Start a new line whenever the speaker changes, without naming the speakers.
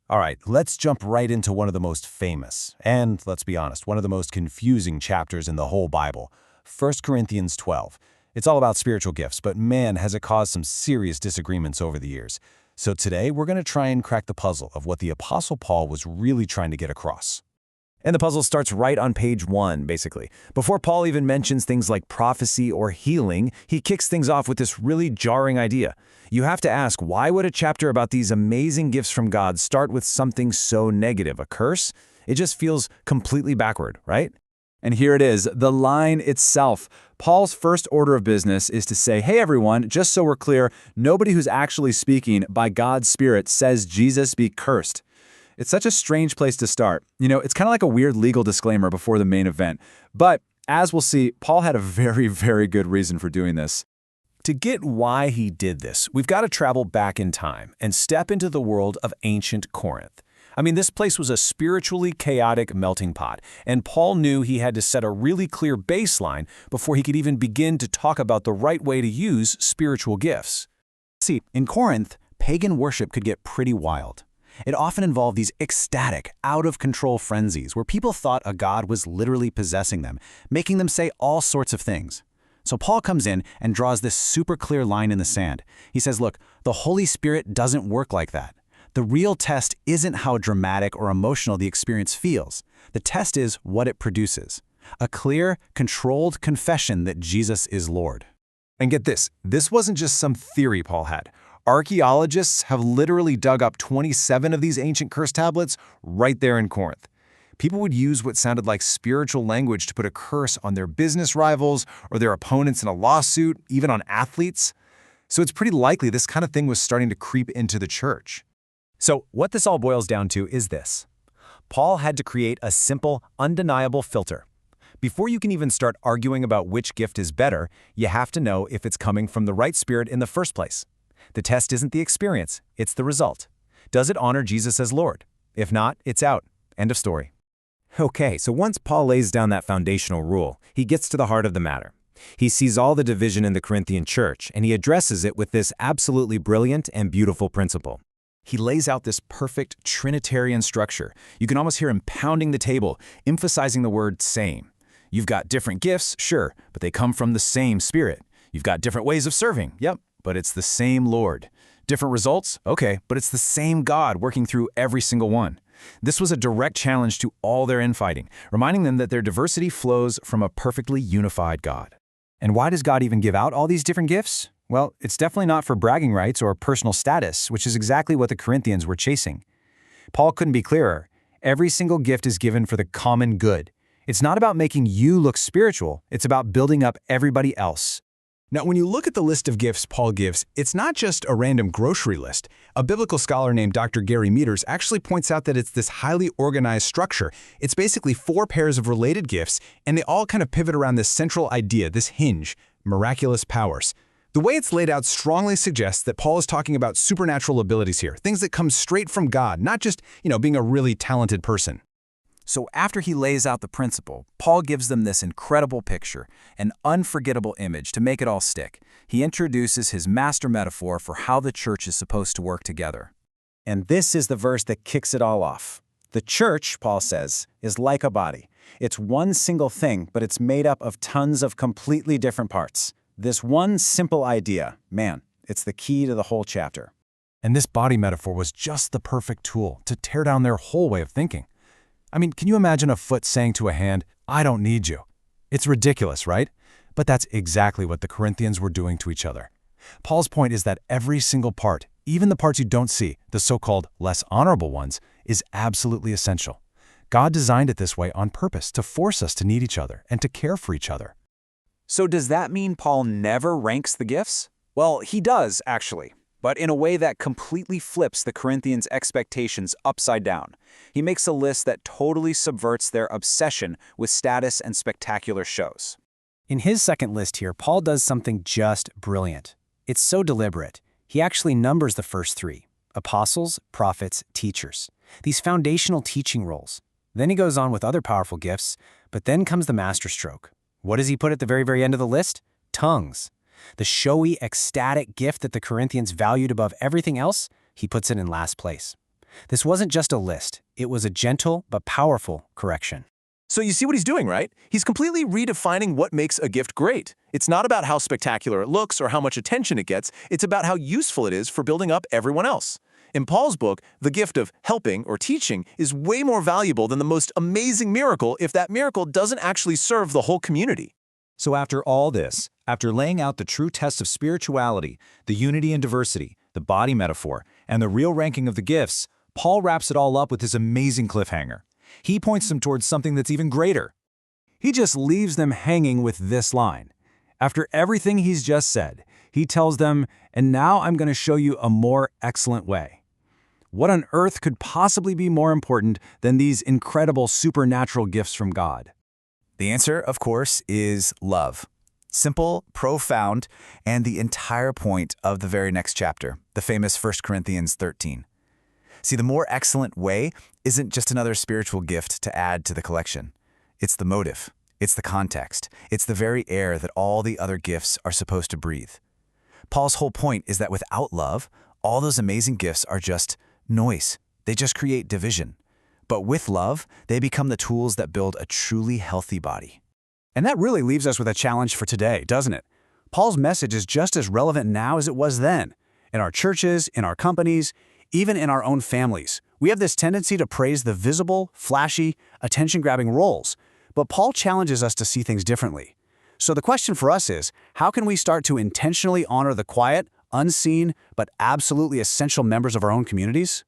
All right, let's jump right into one of the most famous, and let's be honest, one of the most confusing chapters in the whole Bible, 1 Corinthians 12. It's all about spiritual gifts, but man, has it caused some serious disagreements over the years. So today, we're going to try and crack the puzzle of what the Apostle Paul was really trying to get across.
And the puzzle starts right on page 1, basically. Before Paul even mentions things like prophecy or healing, he kicks things off with this really jarring idea. You have to ask, why would a chapter about these amazing gifts from God start with something so negative, a curse? It just feels completely backward, right?
And here it is, the line itself. Paul's first order of business is to say, hey everyone, just so we're clear, nobody who's actually speaking by God's Spirit says Jesus be cursed. It's such a strange place to start. You know, it's kind of like a weird legal disclaimer before the main event. But as we'll see, Paul had a very, very good reason for doing this.
To get why he did this, we've got to travel back in time and step into the world of ancient Corinth. I mean, this place was a spiritually chaotic melting pot, and Paul knew he had to set a really clear baseline before he could even begin to talk about the right way to use spiritual gifts.
See, in Corinth, pagan worship could get pretty wild. It often involved these ecstatic, out-of-control frenzies where people thought a god was literally possessing them, making them say all sorts of things. So Paul comes in and draws this super clear line in the sand. He says, look, the Holy Spirit doesn't work like that. The real test isn't how dramatic or emotional the experience feels. The test is what it produces. A clear, controlled confession that Jesus is Lord.
And get this wasn't just some theory Paul had. Archaeologists have literally dug up 27 of these ancient curse tablets right there in Corinth. People would use what sounded like spiritual language to put a curse on their business rivals or their opponents in a lawsuit, even on athletes. So it's pretty likely this kind of thing was starting to creep into the church.
So what this all boils down to is this. Paul had to create a simple, undeniable filter. Before you can even start arguing about which gift is better, you have to know if it's coming from the right spirit in the first place. The test isn't the experience, it's the result. Does it honor Jesus as Lord? If not, it's out. End of story. Okay, so once Paul lays down that foundational rule, he gets to the heart of the matter. He sees all the division in the Corinthian church, and he addresses it with this absolutely brilliant and beautiful principle. He lays out this perfect Trinitarian structure. You can almost hear him pounding the table, emphasizing the word same. You've got different gifts, sure, but they come from the same Spirit. You've got different ways of serving, yep, but it's the same Lord. Different results? Okay, but it's the same God working through every single one. This was a direct challenge to all their infighting, reminding them that their diversity flows from a perfectly unified God. And why does God even give out all these different gifts? Well, it's definitely not for bragging rights or personal status, which is exactly what the Corinthians were chasing. Paul couldn't be clearer. Every single gift is given for the common good. It's not about making you look spiritual, it's about building up everybody else.
Now, when you look at the list of gifts Paul gives, it's not just a random grocery list. A biblical scholar named Dr. Meadors actually points out that it's this highly organized structure. It's basically 4 pairs of related gifts, and they all kind of pivot around this central idea, this hinge, miraculous powers. The way it's laid out strongly suggests that Paul is talking about supernatural abilities here, things that come straight from God, not just, being a really talented person.
So after he lays out the principle, Paul gives them this incredible picture, an unforgettable image to make it all stick. He introduces his master metaphor for how the church is supposed to work together.
And this is the verse that kicks it all off. The church, Paul says, is like a body. It's one single thing, but it's made up of tons of completely different parts. This one simple idea, man, it's the key to the whole chapter.
And this body metaphor was just the perfect tool to tear down their whole way of thinking. I mean, can you imagine a foot saying to a hand, I don't need you? It's ridiculous, right? But that's exactly what the Corinthians were doing to each other. Paul's point is that every single part, even the parts you don't see, the so-called less honorable ones, is absolutely essential. God designed it this way on purpose to force us to need each other and to care for each other.
So does that mean Paul never ranks the gifts? Well, he does, actually, but in a way that completely flips the Corinthians' expectations upside down. He makes a list that totally subverts their obsession with status and spectacular shows.
In his second list here, Paul does something just brilliant. It's so deliberate. He actually numbers the first 3: apostles, prophets, teachers. These foundational teaching roles. Then he goes on with other powerful gifts, but then comes the masterstroke. What does he put at the very, very end of the list? Tongues. The showy, ecstatic gift that the Corinthians valued above everything else, he puts it in last place. This wasn't just a list. It was a gentle but powerful correction.
So you see what he's doing, right? He's completely redefining what makes a gift great. It's not about how spectacular it looks or how much attention it gets. It's about how useful it is for building up everyone else. In Paul's book, the gift of helping or teaching is way more valuable than the most amazing miracle if that miracle doesn't actually serve the whole community. So after all this, after laying out the true test of spirituality, the unity and diversity, the body metaphor, and the real ranking of the gifts, Paul wraps it all up with his amazing cliffhanger. He points them towards something that's even greater.
He just leaves them hanging with this line. After everything he's just said, he tells them, "And now I'm going to show you a more excellent way." What on earth could possibly be more important than these incredible supernatural gifts from God?
The answer, of course, is love. Simple, profound, and the entire point of the very next chapter, the famous 1 Corinthians 13. See, the more excellent way isn't just another spiritual gift to add to the collection. It's the motive. It's the context. It's the very air that all the other gifts are supposed to breathe. Paul's whole point is that without love, all those amazing gifts are just noise. They just create division. But with love, they become the tools that build a truly healthy body.
And that really leaves us with a challenge for today, doesn't it? Paul's message is just as relevant now as it was then. In our churches, in our companies, even in our own families, we have this tendency to praise the visible, flashy, attention-grabbing roles, but Paul challenges us to see things differently. So the question for us is, how can we start to intentionally honor the quiet, unseen, but absolutely essential members of our own communities?